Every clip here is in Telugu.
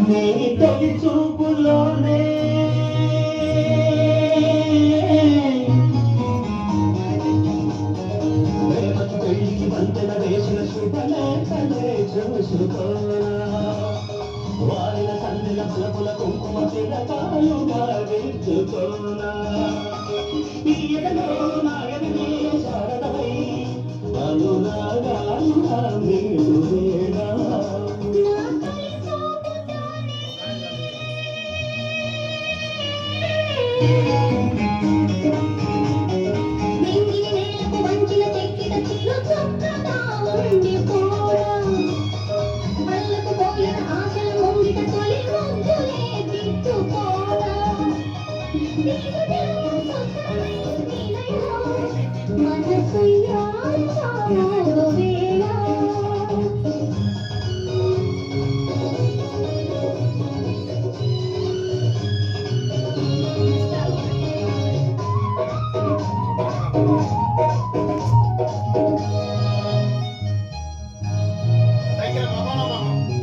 నీ తొలి చూపులోనే పెళ్లికి వంతెన వేసిన శుభలేఖలే చూసుకోనా వారిన సందెల పులపుల కుంకుమ తిలకాలుగా దిద్దుకోనా ఈ ఎడలో నాయని శారదమై అనురాగాలుగా మీరు వేడా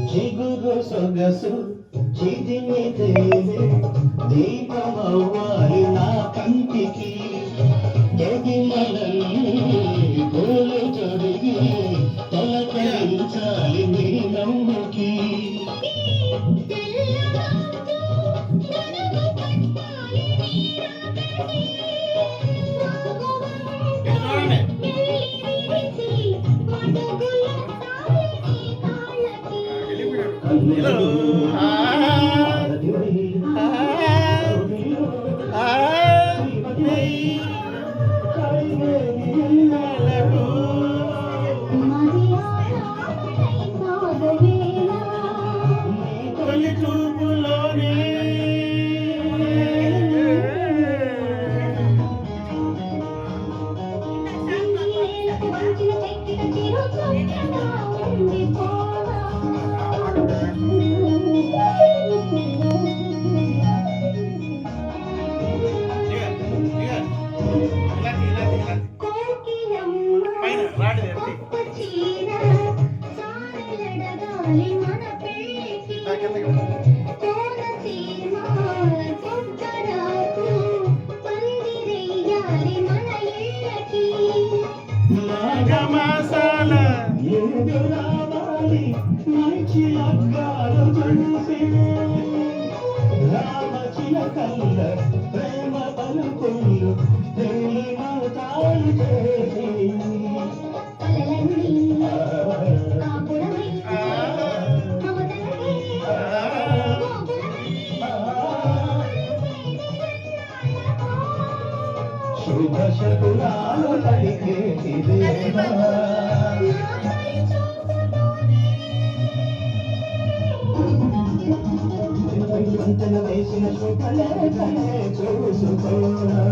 చిగురు సొగసు చిదిమి తేలి దీపమవ్వాలి నా కంటికి పూలు తొడిగి తొలకరించాలి నీ నవ్వుకి మాఘమాసాల రావాలి మంచి అగ్గాలు చూసి రామచిలకల్ల ప్రేమ పలుకులు ప్రేమతాలు చేసి శుభ శకునాలు పలికేటి దేవా వంతెన వేసిన శుభలేఖలే చూసుకోనా